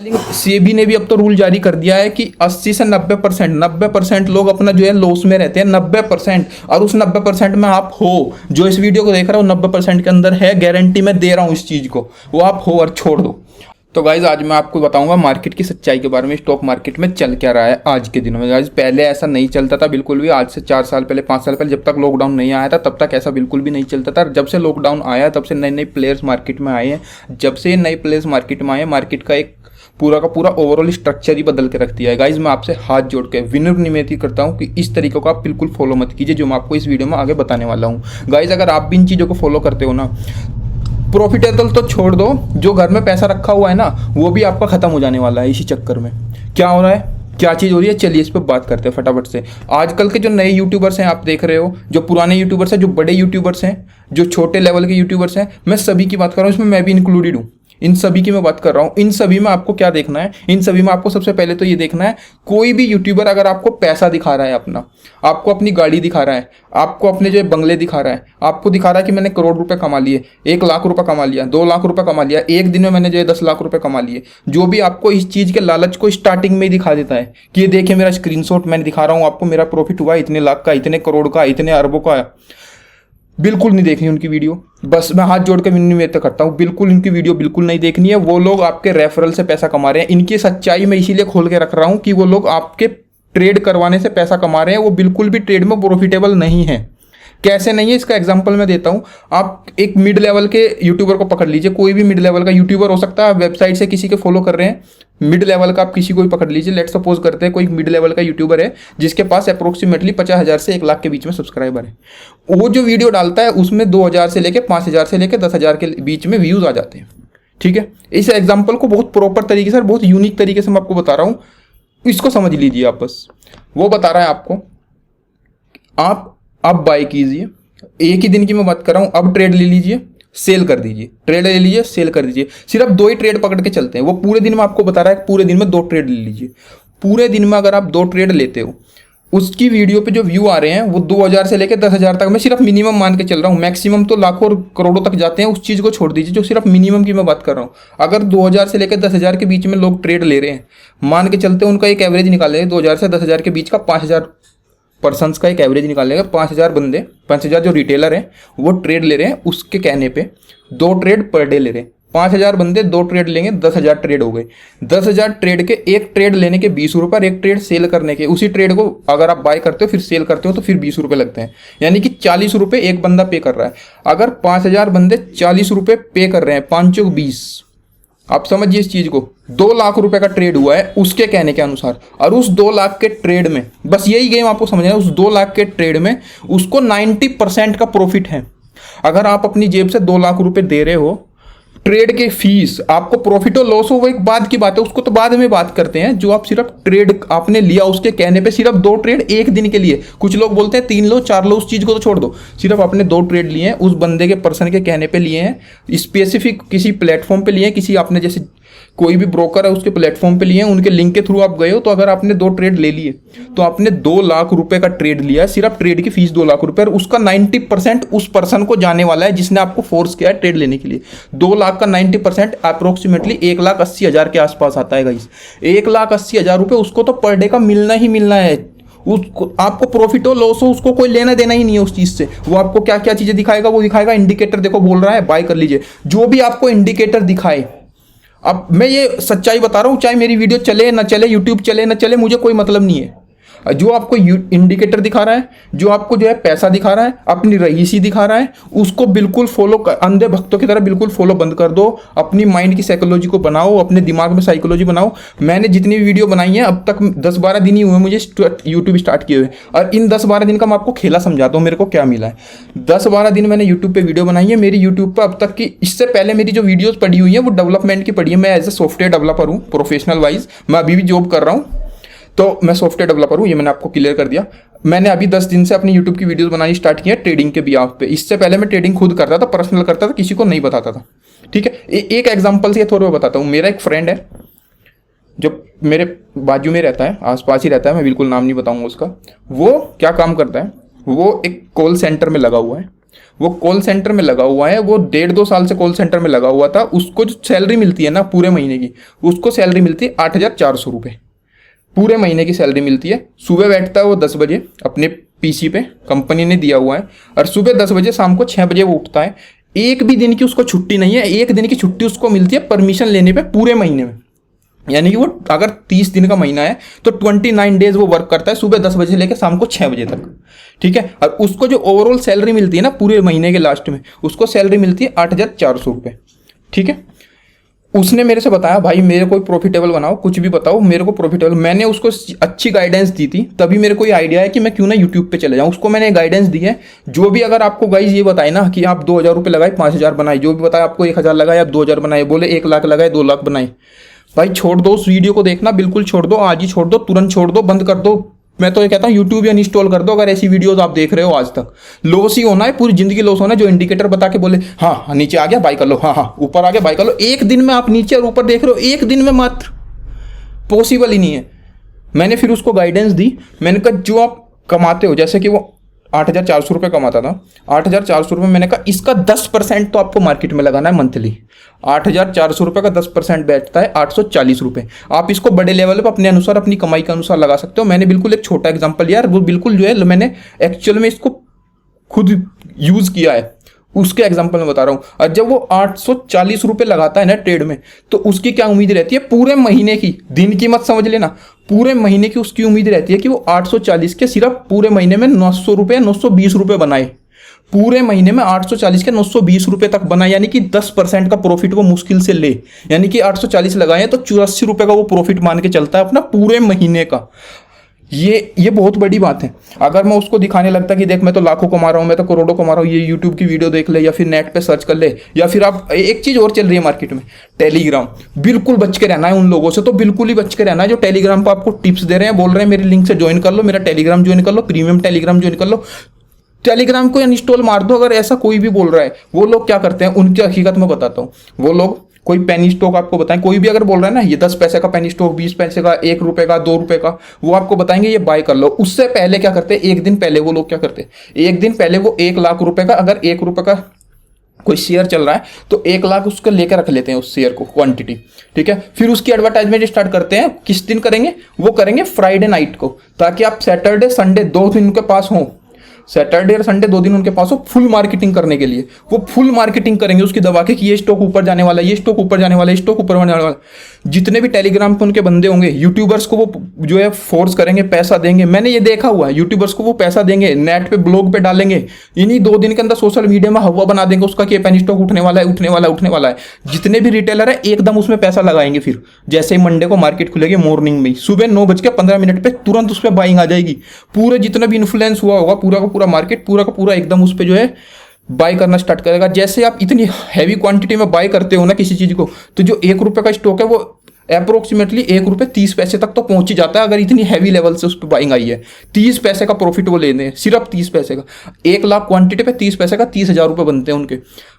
सेबी ने भी अब तो रूल जारी कर दिया है कि 80 से 90% लोग अपना जो है लॉस में रहते हैं 90%। और उस 90% में आप हो जो इस वीडियो को देख रहा हो 90% के अंदर है, गारंटी मैं दे रहा हूँ इस चीज़ को, वो आप हो और छोड़ दो। तो गाइज आज मैं आपको बताऊंगा मार्केट की सच्चाई के बारे में, स्टॉक मार्केट में चल क्या रहा है आज के दिनों में। गाइज पहले ऐसा नहीं चलता था बिल्कुल भी, आज से 4 साल पहले 5 साल पहले जब तक लॉकडाउन नहीं आया था तब तक ऐसा बिल्कुल भी नहीं चलता था। जब से लॉकडाउन आया तब से नए नए प्लेयर्स मार्केट में आए हैं। जब से नए प्लेयर्स मार्केट में आए हैं, मार्केट का एक पूरा का पूरा ओवरऑल स्ट्रक्चर ही बदल के रख दिया है। गाइज मैं आपसे हाथ जोड़ के विनम्र करता हूँ कि इस तरीकों को आप बिल्कुल फॉलो मत कीजिए जो मैं आपको इस वीडियो में आगे बताने वाला हूँ। गाइज अगर आप भी इन चीज़ों को फॉलो करते हो ना, प्रॉफिटेबल तो छोड़ दो, जो घर में पैसा रखा हुआ है ना वो भी आपका खत्म हो जाने वाला है इसी चक्कर में। क्या हो रहा है, क्या चीज़ हो रही है, चलिए इस पर बात करते हैं फटाफट से। आजकल के जो नए यूट्यूबर्स हैं आप देख रहे हो, जो पुराने यूट्यूबर्स हैं, जो बड़े यूट्यूबर्स हैं, जो छोटे लेवल के यूट्यूबर्स हैं, मैं सभी की बात कर रहा हूँ, इसमें मैं भी इंक्लूडेड हूँ। इन सभी की मैं बात कर रहा हूँ। इन सभी में आपको क्या देखना है, इन सभी में आपको सबसे पहले तो ये देखना है, कोई भी यूट्यूबर अगर आपको पैसा दिखा रहा है अपना, आपको अपनी गाड़ी दिखा रहा है, आपको अपने जो बंगले दिखा रहा है, आपको दिखा रहा है कि मैंने करोड़ रुपए कमा लिए, 1 लाख रुपए कमा लिया, 2 लाख रुपए कमा लिया, एक दिन में मैंने जो है 10 लाख रुपए कमा लिए, जो भी आपको इस चीज़ के लालच को स्टार्टिंग में ही दिखा देता है कि ये देखिए मेरा स्क्रीनशॉट मैंने दिखा रहा हूँ आपको, मेरा प्रॉफिट हुआ इतने लाख का, इतने करोड़ का, इतने अरबों का, बिल्कुल नहीं देखनी उनकी वीडियो। बस मैं हाथ जोड़ के विनम्र करता हूँ, बिल्कुल इनकी वीडियो बिल्कुल नहीं देखनी है। वो लोग आपके रेफरल से पैसा कमा रहे हैं। इनकी सच्चाई मैं इसीलिए खोल के रख रहा हूँ कि वो लोग आपके ट्रेड करवाने से पैसा कमा रहे हैं, वो बिल्कुल भी ट्रेड में प्रॉफिटेबल नहीं है। कैसे नहीं है इसका एग्जांपल मैं देता हूं। आप एक मिड लेवल के यूट्यूबर को पकड़ लीजिए, कोई भी मिड लेवल का यूट्यूबर हो सकता है, वेबसाइट से किसी के फॉलो कर रहे हैं, मिड लेवल का आप किसी को भी पकड़ लीजिए। लेट सपोज करते हैं कोई मिड लेवल का यूट्यूबर है जिसके पास अप्रोक्सीमेटली 50,000 से 1 लाख के बीच में सब्सक्राइबर है। वो जो वीडियो डालता है उसमें 2,000 से लेकर 5,000 से लेकर 10,000 के बीच में व्यूज आ जाते हैं। ठीक है, इस एग्जाम्पल को बहुत प्रॉपर तरीके से, बहुत यूनिक तरीके से मैं आपको बता रहा हूँ, इसको समझ लीजिए आप। बस वो बता रहा है आपको, आप अब बाय कीजिए, एक ही दिन की मैं बात कर रहा हूं, अब ट्रेड ले लीजिए, सेल कर दीजिए, ट्रेड ले लीजिए, सेल कर दीजिए। सिर्फ 2 ही ट्रेड पकड़ के चलते हैं। वो पूरे दिन में आपको बता रहा है पूरे दिन में 2 ट्रेड ले लीजिए। पूरे दिन में अगर आप 2 ट्रेड लेते हो, उसकी वीडियो पे जो व्यू आ रहे हैं वो 2,000 से लेकर 10,000 तक, मैं सिर्फ मिनिमम मान के चल रहा हूँ, मैक्सिमम तो लाखों और करोड़ों तक जाते हैं, उस चीज़ को छोड़ दीजिए, जो सिर्फ मिनिमम की मैं बात कर रहा हूँ। अगर 2,000 से लेकर 10,000 के बीच में लोग ट्रेड ले रहे हैं, मान के चलते हैं उनका एक एवरेज निकाले 2,000 से 10,000 के बीच का, 5,000 पर्सन्स का एक एवरेज निकालेगा। 5,000 बंदे, 5,000 जो रिटेलर हैं वो ट्रेड ले रहे हैं, उसके कहने पे 2 ट्रेड पर डे ले रहे हैं। 5,000 बंदे 2 ट्रेड लेंगे, 10,000 ट्रेड हो गए। 10,000 ट्रेड के, एक ट्रेड लेने के 20 रुपये और एक ट्रेड सेल करने के, उसी ट्रेड को अगर आप बाय करते हो फिर सेल करते हो तो फिर 20 रुपये लगते हैं, यानी कि 40 रुपये एक बंदा पे कर रहा है। अगर 5,000 बंदे 40 रुपये पे कर रहे हैं, 5 चौक 20, आप समझिए इस चीज को, 2 लाख रुपए का ट्रेड हुआ है उसके कहने के अनुसार। और उस 2 लाख के ट्रेड में, बस यही गेम आपको समझना है, उस 2 लाख के ट्रेड में उसको 90% का प्रॉफिट है। अगर आप अपनी जेब से 2 लाख रुपए दे रहे हो, ट्रेड के फीस, आपको प्रॉफिट और लॉस हो वो एक बाद की बात है, उसको तो बाद में बात करते हैं। जो आप सिर्फ ट्रेड आपने लिया उसके कहने पे, सिर्फ 2 ट्रेड एक दिन के लिए, कुछ लोग बोलते हैं 3 लो 4 लो, उस चीज को तो छोड़ दो, सिर्फ आपने 2 ट्रेड लिए हैं, उस बंदे के पर्सन के कहने पे लिए हैं, स्पेसिफिक किसी प्लेटफॉर्म पे लिए हैं, किसी आपने जैसे कोई भी ब्रोकर है उसके प्लेटफॉर्म पे लिए हैं, उनके लिंक के थ्रू आप गए हो, तो अगर आपने 2 ट्रेड ले लिए तो आपने 2 लाख रुपए का ट्रेड लिया है, सिर्फ ट्रेड की फीस 2 लाख रुपए, और उसका 90% उस पर्सन को जाने वाला है जिसने आपको फोर्स किया है ट्रेड लेने के लिए। 2 लाख का 90% अप्रोक्सीमेटली 1,80,000 के आसपास आता है गाइस। 1,80,000 रुपए उसको तो पर डे का मिलना ही मिलना है। उसको, आपको प्रॉफिट हो लॉस हो, उसको कोई लेना देना ही नहीं है उस चीज से। वो आपको क्या क्या चीजें दिखाएगा, वो दिखाएगा इंडिकेटर, देखो बोल रहा है बाय कर लीजिए, जो भी आपको इंडिकेटर दिखाए। अब मैं ये सच्चाई बता रहा हूँ, चाहे मेरी वीडियो चले ना चले, यूट्यूब चले ना चले, मुझे कोई मतलब नहीं है। जो आपको इंडिकेटर दिखा रहा है, जो आपको जो है पैसा दिखा रहा है, अपनी रईसी दिखा रहा है, उसको बिल्कुल फॉलो कर, अंधे भक्तों की तरह बिल्कुल फॉलो बंद कर दो। अपनी माइंड की साइकोलॉजी को बनाओ, अपने दिमाग में साइकोलॉजी बनाओ। मैंने जितनी भी वीडियो बनाई है अब तक 10-12 दिन ही हुए मुझे यूट्यूब स्टार्ट किए हुए, और इन 10-12 दिन का मैं आपको खेला समझाता हूँ मेरे को क्या मिला है। 10-12 दिन मैंने यूट्यूब पे वीडियो बनाई है। मेरी यूट्यूब पर अब तक की, इससे पहले मेरी जो वीडियोज पड़ी हुई है वो डेवलपमेंट की पड़ी है। मैं एज ए सॉफ्टवेयर डेवलपर हूँ, प्रोफेशनल वाइज मैं अभी भी जॉब कर रहा हूँ, तो मैं सॉफ्टवेयर डेवलपर हूँ, ये मैंने आपको क्लियर कर दिया। मैंने अभी 10 दिन से अपनी यूट्यूब की वीडियोस बनानी स्टार्ट की है ट्रेडिंग के बिहाफ पे। इससे पहले मैं ट्रेडिंग खुद करता था, पर्सनल करता था, किसी को नहीं बताता था। ठीक है, एक एग्जांपल से थोड़ा बताता हूँ। मेरा एक फ्रेंड है जो मेरे बाजू में रहता है, आसपास ही रहता है, मैं बिल्कुल नाम नहीं बताऊंगा उसका। वो क्या काम करता है, वो एक कॉल सेंटर में लगा हुआ है। वो कॉल सेंटर में लगा हुआ है, वो 1.5-2 साल से कॉल सेंटर में लगा हुआ था। उसको जो सैलरी मिलती है ना पूरे महीने की, उसको सैलरी मिलती है 8,400 रुपये पूरे महीने की सैलरी मिलती है। सुबह बैठता है वो 10 बजे अपने पीसी पे, कंपनी ने दिया हुआ है, और सुबह 10 बजे शाम को 6 बजे वो उठता है। एक भी दिन की उसको छुट्टी नहीं है, एक दिन की छुट्टी उसको मिलती है परमिशन लेने पे पूरे महीने में। यानी कि वो अगर 30 दिन का महीना है तो 29 डेज वो वर्क करता है, सुबह 10 बजे से लेकर शाम को 6 बजे तक, ठीक है। और उसको जो ओवरऑल सैलरी मिलती है ना पूरे महीने के लास्ट में, उसको सैलरी मिलती है 8,400 रुपये, ठीक है। उसने मेरे से बताया भाई मेरे को प्रॉफिटेबल बनाओ, कुछ भी बताओ मेरे को प्रॉफिटेबल। मैंने उसको अच्छी गाइडेंस दी थी, तभी मेरे को ये आइडिया है कि मैं क्यों ना यूट्यूब पे चले जाऊँ। उसको मैंने गाइडेंस दी है, जो भी अगर आपको गाइज ये बताए ना कि आप 2,000 रुपये लगाए 5,000 बनाए, जो भी बताया आपको 1,000 लगाए आप 2,000 बनाए, बोले 1 लाख लगाए 2 लाख बनाए, भाई छोड़ दो उस वीडियो को देखना, बिल्कुल छोड़ दो, आज ही छोड़ दो, तुरंत छोड़ दो, बंद कर दो। मैं तो ये कहता हूँ यूट्यूब या इंस्टॉल कर दो अगर ऐसी वीडियोस आप देख रहे हो। आज तक लॉस ही होना है, पूरी जिंदगी लॉस होना है। जो इंडिकेटर बता के बोले हाँ नीचे आ गया बाय कर लो, हाँ ऊपर आ गया बाय कर लो, एक दिन में आप नीचे और ऊपर देख रहे हो, एक दिन में मात्र, पॉसिबल ही नहीं है। मैंने फिर उसको गाइडेंस दी, मैंने कहा जो आप कमाते हो, जैसे कि वो 8,400 रुपये कमाता था, 8,400 रुपये, मैंने कहा इसका 10% तो आपको मार्केट में लगाना है मंथली। 8,400 रुपये का 10% बैठता है 840 रुपये। आप इसको बड़े लेवल पर अपने अनुसार, अपनी कमाई के अनुसार लगा सकते हो। मैंने बिल्कुल एक छोटा एग्जांपल यार, वो बिल्कुल जो है मैंने एक्चुअल में इसको खुद यूज़ किया है, उसके एग्जाम्पल में बता रहा हूँ। और जब वो 840 रुपये लगाता है ना ट्रेड में, तो उसकी क्या उम्मीद रहती है पूरे महीने की, दिन की मत समझ लेना, पूरे महीने की उसकी उम्मीद रहती है कि वो 840 के सिर्फ पूरे महीने में 900 रुपये 920 रुपये बनाए। पूरे महीने में 840 के 920 रुपये तक बनाए, यानी कि 10% का प्रॉफिट वो मुश्किल से ले। यानी कि 840 लगाए तो 84 रुपये का वो प्रॉफिट मान के चलता है अपना पूरे महीने का। ये बहुत बड़ी बात है। अगर मैं उसको दिखाने लगता कि देख मैं तो लाखों कमा रहा हूँ, मैं तो करोड़ों कमा रहा हूँ, ये यूट्यूब की वीडियो देख ले या फिर नेट पे सर्च कर ले, या फिर आप एक चीज़ और चल रही है मार्केट में, टेलीग्राम। बिल्कुल बच के रहना है उन लोगों से, तो बिल्कुल ही बच के रहना है जो टेलीग्राम पर आपको टिप्स दे रहे हैं, बोल रहे हैं मेरे लिंक से ज्वाइन कर लो, मेरा टेलीग्राम ज्वाइन कर लो, प्रीमियम टेलीग्राम ज्वाइन कर लो। टेलीग्राम को इंस्टॉल मार दो अगर ऐसा कोई भी बोल रहा है। वो लोग क्या करते हैं, उनकी हकीकत मैं बताता हूँ। वो लोग कोई पेनी स्टॉक आपको बताएं, कोई भी अगर बोल रहा है ना ये 10 पैसे का पेनी स्टॉक, 20 पैसे का, 1 रुपए का, 2 रुपए का, वो आपको बताएंगे ये बाय कर लो। उससे पहले क्या करते हैं, एक दिन पहले वो लोग क्या करते हैं, एक दिन पहले वो 1 लाख रुपए का, अगर 1 रुपए का कोई शेयर चल रहा है तो 1 लाख उसको लेकर रख लेते हैं, उस शेयर को क्वांटिटी, ठीक है। फिर उसकी एडवर्टाइजमेंट स्टार्ट करते हैं। किस दिन करेंगे, वो करेंगे फ्राइडे नाइट को, ताकि आप सैटरडे संडे 2 दिन उनके पास हो, सैटरडे और संडे 2 दिन उनके पास हो फुल मार्केटिंग करने के लिए। वो फुल मार्केटिंग करेंगे उसकी दबा के कि ये स्टॉक ऊपर जाने वाला है, ये स्टॉक ऊपर जाने वाला है, ये स्टॉक ऊपर जाने वाला है। जितने भी टेलीग्राम पे उनके बंदे होंगे, यूट्यूबर्स को वो जो है फोर्स करेंगे, पैसा देंगे। मैंने ये देखा हुआ है, यूट्यूबर्स को वो पैसा देंगे, नेट पे ब्लॉग पे डालेंगे, इन्हीं 2 दिन के अंदर सोशल मीडिया में हवा बना देंगे उसका कि पेनी स्टॉक उठने वाला है, उठने वाला है, उठने वाला है। जितने भी रिटेलर है एकदम उसमें पैसा लगाएंगे। फिर जैसे ही मंडे को मार्केट खुलेगी मॉर्निंग में, सुबह 9:15 पे तुरंत उस पर बाइंग आ जाएगी। पूरे जितना भी इन्फ्लुएंस हुआ होगा पूरा का पूरा मार्केट, पूरा का पूरा एकदम उस पर जो है बाय करना स्टार्ट करेगा। जैसे आप इतनी हैवी क्वांटिटी में बाय करते हो ना किसी चीज को, तो जो 1 रुपए का स्टॉक है वो अप्रोक्सीमेटली 1 रुपये 30 पैसे तक तो पहुंच ही जाता है। अगर इतनी हैवी लेवल से उस पर बाइंग आई है, 30 पैसे का प्रॉफिट वो लेने हैं, सिर्फ 30 पैसे का। 1 लाख क्वांटिटी पे 30 पैसे का 30,000 रुपये बनते हैं उनके।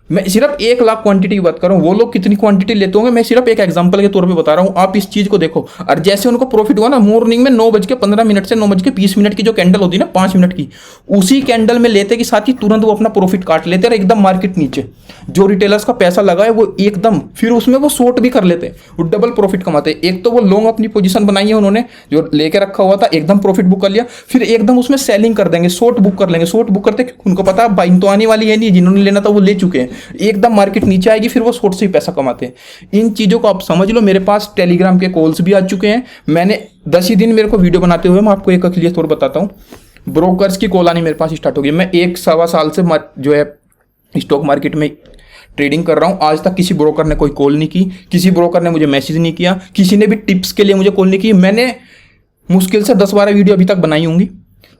मैं सिर्फ 1 लाख क्वांटिटी की बात कर रहा हूँ, वो लोग कितनी क्वांटिटी लेते होंगे मैं सिर्फ एक एग्जांपल के तौर पे बता रहा हूँ। आप इस चीज को देखो। और जैसे उनको प्रॉफिट हुआ ना, मॉर्निंग में 9:15 से 9:20 की जो कैंडल होती है ना 5 मिनट की, उसी कैंडल में लेते के साथ ही तुरंत वो अपना प्रॉफिट काट लेते हैं एकदम मार्केट नीचे। जो रिटेलर्स का पैसा लगा है वो एकदम फिर उसमें वो शॉर्ट भी कर लेते हैं, वो डबल प्रॉफिट कमाते हैं। एक तो वो लॉन्ग अपनी पोजीशन बनाई है उन्होंने, जो लेके रखा हुआ था एकदम प्रॉफिट बुक कर लिया, फिर एकदम उसमें सेलिंग कर देंगे, शॉर्ट बुक कर लेंगे। शॉर्ट बुक करते उनको पता है बाइंग तो आने वाली है नहीं, जिन्होंने लेना था वो ले चुके हैं, एकदम मार्केट नीचे आएगी, फिर वो शॉर्ट से ही पैसा कमाते हैं। इन चीजों को आप समझ लो। मेरे पास टेलीग्राम के कॉल्स भी आ चुके हैं। मैंने 10 ही दिन मेरे को वीडियो बनाते हुए मैं आपको एक क्लियर तौर बताता हूँ, ब्रोकर्स की कॉल आनी मेरे पास स्टार्ट हो गई। मैं 1-1.25 साल से जो है स्टॉक मार्केट में ट्रेडिंग कर रहा हूं। आज तक किसी ब्रोकर ने कोई कॉल नहीं की, किसी ब्रोकर ने मुझे मैसेज नहीं किया, किसी ने भी टिप्स के लिए मुझे कॉल नहीं की। मैंने मुश्किल से 10-12 वीडियो अभी तक बनाई होंगी,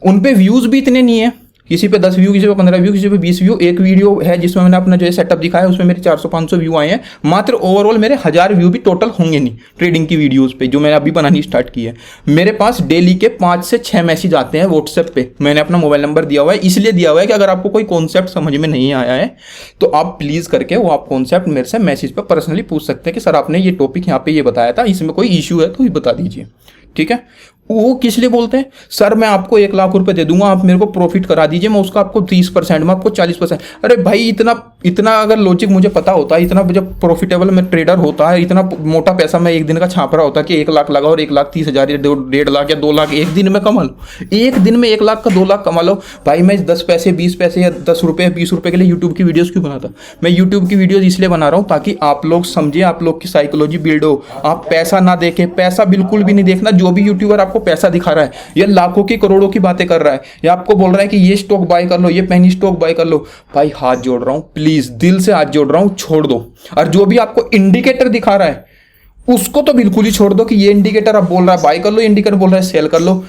उन पे व्यूज भी इतने नहीं है। किसी पे 10 व्यू, किसी पे 15 व्यू, किसी पे 20 व्यू। एक वीडियो है जिसमें मैंने अपना जो है सेटअप दिखाया, उसमें मेरे 400-500 व्यू आए हैं मात्र। ओवरऑल मेरे 1000 व्यू भी टोटल होंगे नहीं ट्रेडिंग की वीडियोस पे जो मैंने अभी बनानी स्टार्ट की है। मेरे पास डेली के 5 से 6 मैसेज आते हैं व्हाट्सएप पे। मैंने अपना मोबाइल नंबर दिया हुआ है, इसलिए दिया हुआ है कि अगर आपको कोई कॉन्सेप्ट समझ में नहीं आया है तो आप प्लीज़ करके वो आप कॉन्सेप्ट मेरे से मैसेज पर पर्सनली पूछ सकते हैं कि सर आपने ये टॉपिक यहाँ पे ये बताया था, इसमें कोई इशू है तो ये बता दीजिए, ठीक है। वो किस लिए बोलते हैं, सर मैं आपको 1 लाख रुपए दे दूंगा, आप मेरे को प्रॉफिट करा दीजिए, मैं उसका आपको 30%, मैं आपको 40%। अरे भाई इतना इतना अगर लॉजिक मुझे पता होता, इतना जब प्रॉफिटेबल मैं ट्रेडर होता है, इतना मोटा पैसा मैं एक दिन का छाप रहा होता कि 1 लाख लगा और 1,30,000 या 1.5 लाख या 2 लाख एक दिन में कमा लो, एक दिन में 1 लाख का 2 लाख कमा लो। भाई मैं 10 पैसे 20 पैसे या 10 रुपये 20 रुपये के लिए यूट्यूब की वीडियोस क्यों बनाता? मैं यूट्यूब की वीडियोस इसलिए बना रहा हूँ ताकि आप लोग समझे, आप लोग की साइकोलॉजी बिल्ड हो, आप पैसा ना देखें, पैसा बिल्कुल भी नहीं देखना। जो भी यूट्यूबर आपको पैसा दिखा रहा है, ये लाखों की करोड़ों की बातें कर रहा है, या आपको बोल रहा है कि ये स्टॉक बाय कर लो, ये पेनी स्टॉक बाय कर लो, भाई हाथ जोड़ रहा हूं, प्लीज दिल से हाथ जोड़ रहा हूं, छोड़ दो। और जो भी आपको इंडिकेटर दिखा रहा है उसको तो बिल्कुल ही छोड़ दो कि ये इंडिकेटर आप बोल रहा है बाय कर लो, इंडिकेटर बोल रहा है सेल कर लो,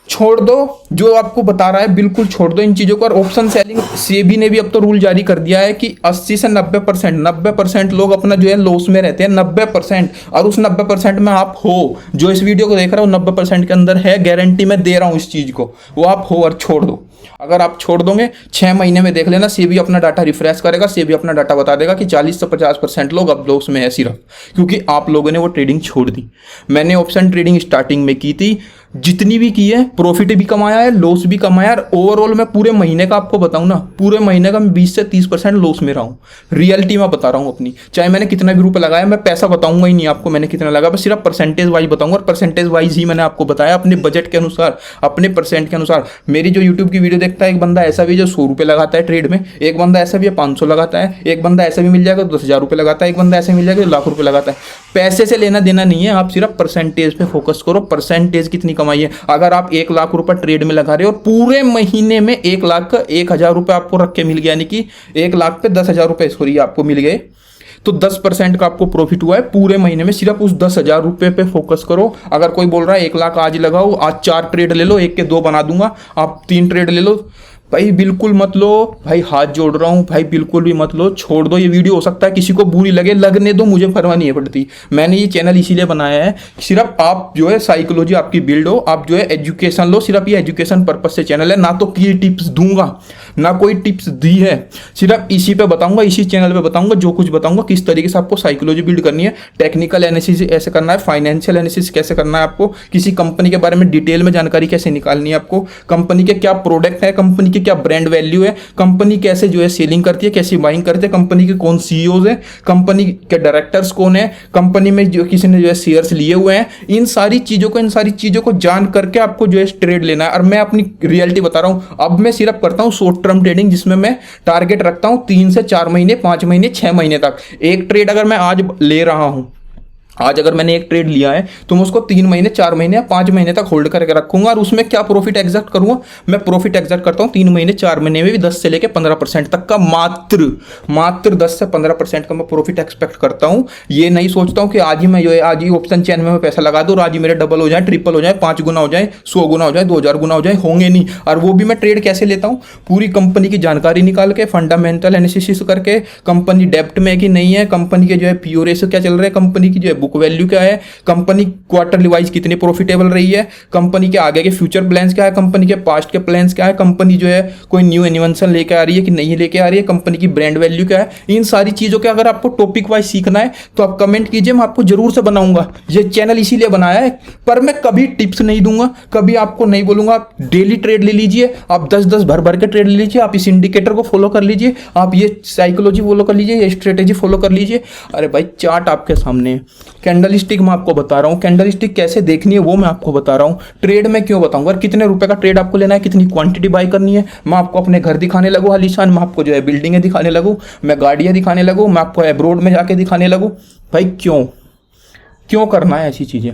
छोड़ दो। जो आपको बता रहा है बिल्कुल छोड़ दो इन चीजों को। और ऑप्शन सेलिंग, सेबी ने भी अब तो रूल जारी कर दिया है कि 80 से 90% लोग अपना जो है लॉस में रहते हैं, 90%। और उस 90% में आप हो, जो इस वीडियो को देख रहे हो 90% के अंदर है, गारंटी मैं दे रहा हूं इस चीज को, वो आप हो और छोड़ दो। अगर आप छोड़ दोगे 6 महीने में देख लेना, सेबी अपना डाटा रिफ्रेश करेगा, सेबी अपना डाटा बता देगा कि 40 से 50% लोग अब लॉस में है सिर्फ, क्योंकि आप लोगों ने वो ट्रेडिंग छोड़ दी। मैंने ऑप्शन ट्रेडिंग स्टार्टिंग में की थी, जितनी भी की है प्रॉफिट भी कमाया है, लॉस भी कमाया है। ओवरऑल मैं पूरे महीने का आपको बताऊं ना, पूरे महीने का मैं 20 से 30% लॉस में रहा हूं। रियलिटी मैं बता रहा हूं अपनी, चाहे मैंने कितना भी रुपए लगाया, मैं पैसा बताऊंगा ही नहीं आपको मैंने कितना लगा, बस सिर्फ परसेंटेज वाइज बताऊंगा। और परसेंटेज वाइज ही मैंने आपको बताया, अपने बजट के अनुसार, अपने परसेंट के अनुसार। मेरी जो यूट्यूब की वीडियो देखता है, एक बंदा ऐसा भी जो 100 रुपये लगाता है ट्रेड में, एक बंदा ऐसा भी 500 लगाता है, एक बंदा ऐसा भी मिल जाएगा 10,000 रुपये लगाता है, एक बंदा ऐसा मिल जाएगा 1,00,000 रुपये लगाता है। पैसे से लेना देना नहीं है, आप सिर्फ परसेंटेज पे फोकस करो, परसेंटेज कितनी कमाई है। अगर आप 1 लाख रुपए ट्रेड में लगा रहे हो और पूरे महीने में 1 लाख का 1,000 रुपए आपको रख के मिल गया, यानी कि 1 लाख पे 10,000 रुपए सॉरी आपको मिल गए, तो 10% का आपको प्रॉफिट हुआ है पूरे महीने में। सिर्फ उस 10,000 रुपए पे फोकस करो। अगर कोई बोल रहा है 1 लाख आज लगाओ, आज 4 ट्रेड ले लो, 1 के 2 बना दूंगा, आप 3 ट्रेड ले लो, भाई बिल्कुल मत लो। भाई हाथ जोड़ रहा हूँ, भाई बिल्कुल भी मत लो, छोड़ दो। ये वीडियो हो सकता है किसी को बुरी लगे, लगने दो, मुझे परवाह नहीं पड़ती। मैंने ये चैनल इसीलिए बनाया है, सिर्फ आप जो है साइकोलॉजी आपकी बिल्ड हो, आप जो है एजुकेशन लो। सिर्फ ये एजुकेशन पर्पज से चैनल है, ना तो की टिप्स दूंगा, ना कोई टिप्स दी है, सिर्फ इसी पे बताऊंगा, इसी चैनल पे बताऊंगा, जो कुछ बताऊंगा किस तरीके से आपको साइकोलॉजी बिल्ड करनी है, टेक्निकल एनालिसिस ऐसे करना है, फाइनेंशियल एनालिसिस कैसे करना है, आपको किसी कंपनी के बारे में डिटेल में जानकारी कैसे निकालनी है, आपको कंपनी के क्या प्रोडक्ट है, कंपनी की क्या ब्रांड वैल्यू है, कंपनी कैसे जो है सेलिंग करती है, कैसे बाइंग करती है, कंपनी के कौन सीईओज है, कंपनी के डायरेक्टर्स कौन है, कंपनी में जो किसी ने जो है शेयर्स लिए हुए हैं, इन सारी चीजों को जान करके आपको जो है ट्रेड लेना है। और मैं अपनी रियलिटी बता रहा हूं, अब मैं सिर्फ करता हूं शॉर्ट टर्म ट्रेडिंग, जिसमें मैं टारगेट रखता हूं 3 से 4 महीने, 5 महीने, 6 महीने तक। एक ट्रेड अगर मैं आज ले रहा हूं, आज अगर मैंने एक ट्रेड लिया है तो मैं उसको 3 महीने, 4 महीने या 5 महीने तक होल्ड करके रखूंगा। और उसमें क्या प्रॉफिट एग्जैक्ट करूंगा, मैं प्रॉफिट एग्जैक्ट करता हूं 3 महीने 4 महीने में भी 10 से लेकर 15% तक का, मात्र 10 से 15% का मैं प्रॉफिट एक्सपेक्ट करता हूं। ये नहीं सोचता हूं कि आज ही मैं जो है आज ही ऑप्शन चेन में मैं पैसा लगा दूं और आज ही मेरे डबल हो जाए, ट्रिपल हो जाए, 5 गुना हो जाए, 100 गुना हो जाए, 2000 गुना हो जाए, होंगे नहीं। और वो भी मैं ट्रेड कैसे लेता हूं, पूरी कंपनी की जानकारी निकाल के, फंडामेंटल एनालिसिस करके, कंपनी डेब्ट में कि नहीं है, कंपनी के जो है पीओ रेशियो क्या चल रहा है, कंपनी की जो है बुक वैल्यू क्या है, कंपनी क्वार्टरली वाइज कितनी प्रॉफिटेबल रही है, कंपनी के आगे के फ्यूचर प्लान्स क्या है, कंपनी के पास्ट के प्लान्स क्या है, कंपनी जो है कोई न्यू इन्वेंशन लेके आ रही है कि नहीं लेके आ रही है, कंपनी की ब्रांड वैल्यू क्या है। इन सारी चीजों के अगर आपको टॉपिक वाइज सीखना है तो आप कमेंट कीजिए, मैं आपको जरूर से बनाऊंगा। ये चैनल इसीलिए बनाया है, पर मैं कभी टिप्स नहीं दूंगा, कभी आपको नहीं बोलूंगा आप डेली ट्रेड ले लीजिए, आप 10-10 भर के ट्रेड ले लीजिए, आप इस इंडिकेटर को फॉलो कर लीजिए, आप ये साइकोलॉजी फॉलो कर लीजिए, ये स्ट्रेटेजी फॉलो कर लीजिए। अरे भाई चार्ट आपके सामने है, कैंडलस्टिक मैं आपको बता रहा हूँ, कैंडलस्टिक कैसे देखनी है वो मैं आपको बता रहा हूँ। ट्रेड में क्यों बताऊंगा, और कितने रुपए का ट्रेड आपको लेना है, कितनी क्वांटिटी बाय करनी है, मैं आपको अपने घर दिखाने लगूँ आलीशान, मैं आपको जो है बिल्डिंगें दिखाने लगूँ, मैं गाड़ियाँ दिखाने लगूँ, मैं आपको एब्रोड में जाके दिखाने लगूँ। भाई क्यों करना है ऐसी चीजें।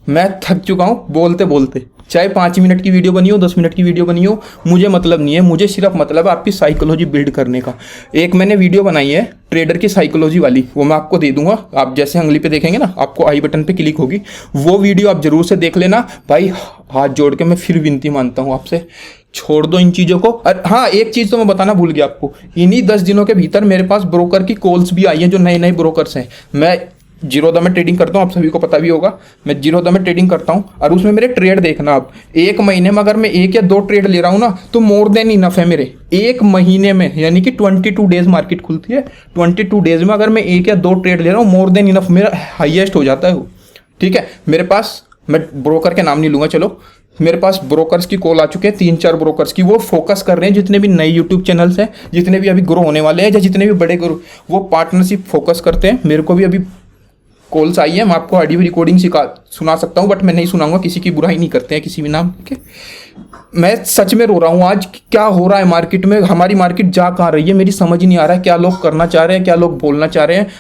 मैं थक चुका हूँ बोलते बोलते, चाहे 5 मिनट की वीडियो बनी हो, 10 मिनट की वीडियो बनी हो, मुझे मतलब नहीं है, मुझे सिर्फ मतलब है आपकी साइकोलॉजी बिल्ड करने का। एक मैंने वीडियो बनाई है ट्रेडर की साइकोलॉजी वाली, वो मैं आपको दे दूंगा, आप जैसे अंगली पे देखेंगे ना, आपको आई बटन पे क्लिक होगी, वो वीडियो आप जरूर से देख लेना। भाई हाथ जोड़ के मैं फिर विनती मानता हूँ आपसे, छोड़ दो इन चीज़ों को। हाँ, एक चीज़ तो मैं बताना भूल गया आपको, इन्हीं 10 दिनों के भीतर मेरे पास ब्रोकर की कॉल्स भी आई हैं, जो नए नए ब्रोकर्स हैं। मैं जीरोधा में ट्रेडिंग करता हूँ, आप सभी को पता भी होगा, मैं जीरोधा में ट्रेडिंग करता हूँ, और उसमें मेरे ट्रेड देखना आप, एक महीने में अगर मैं 1 या 2 ट्रेड ले रहा हूँ ना, तो मोर देन इनफ है मेरे एक महीने में, यानी कि 22 डेज मार्केट खुलती है, 22 डेज में अगर मैं 1 या 2 ट्रेड ले रहा हूँ, मोर देन इनफ मेरा हाईएस्ट हो जाता है वो। ठीक है, मेरे पास मैं ब्रोकर के नाम नहीं लूँगा, चलो मेरे पास ब्रोकर्स की कॉल आ चुके हैं 3-4 ब्रोकर्स की। वो फोकस कर रहे हैं, जितने भी नए यूट्यूब चैनल्स हैं, जितने भी अभी ग्रो होने वाले हैं, या जितने भी बड़े ग्रो, वो पार्टनरशिप फोकस करते हैं। मेरे को भी अभी कॉल्स आई है, मैं आपको ऑडियो रिकॉर्डिंग सुना सकता हूँ, बट मैं नहीं सुनाऊंगा, किसी की बुराई नहीं करते हैं किसी भी नाम के। मैं सच में रो रहा हूँ आज, क्या हो रहा है मार्केट में, हमारी मार्केट जा कहाँ रही है, मेरी समझ ही नहीं आ रहा है क्या लोग करना चाह रहे हैं, क्या लोग बोलना चाह रहे हैं।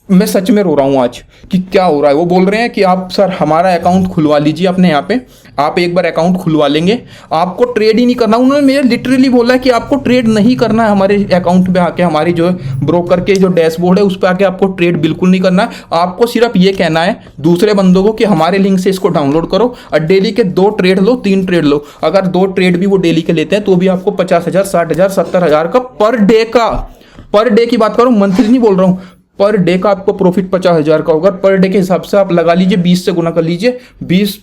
मैं सच में रो रहा हूँ आज कि क्या हो रहा है। वो बोल रहे हैं कि आप सर हमारा अकाउंट खुलवा लीजिए अपने यहाँ पे, आप एक बार अकाउंट खुलवा लेंगे, आपको ट्रेड ही नहीं करना। उन्होंने मुझे लिटरली बोला है कि आपको ट्रेड नहीं करना है हमारे अकाउंट पे आके, हमारी जो ब्रोकर के जो डैशबोर्ड है उस पर आके आपको ट्रेड बिल्कुल नहीं करना है। आपको सिर्फ ये कहना है दूसरे बंदों को कि हमारे लिंक से इसको डाउनलोड करो और डेली के 2 ट्रेड लो, 3 ट्रेड लो। अगर 2 ट्रेड भी वो डेली के लेते हैं तो भी आपको 50,000, 60,000, 70,000 का पर डे की बात करो, मंथली नहीं बोल रहा हूँ, पर डे का आपको प्रॉफिट 50,000 का होगा। पर डे के हिसाब से आप लगा लीजिए, 20 से गुना कर लीजिए, 20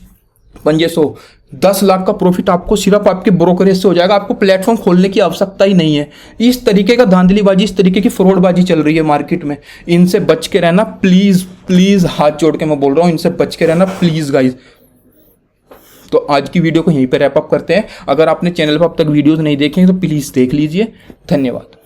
पंजे 100, 10 लाख का प्रॉफिट आपको सिर्फ आपके ब्रोकरेज से हो जाएगा। आपको प्लेटफॉर्म खोलने की आवश्यकता ही नहीं है। इस तरीके का धांधलीबाजी, इस तरीके की फ्रॉडबाजी चल रही है मार्केट में, इनसे बच के रहना प्लीज प्लीज, हाथ जोड़ के मैं बोल रहा हूँ, इनसे बच के रहना प्लीज गाइज। तो आज की वीडियो को यहीं पर रैप अप करते हैं। अगर आपने चैनल पर अब तक वीडियोज नहीं देखे तो प्लीज देख लीजिए। धन्यवाद।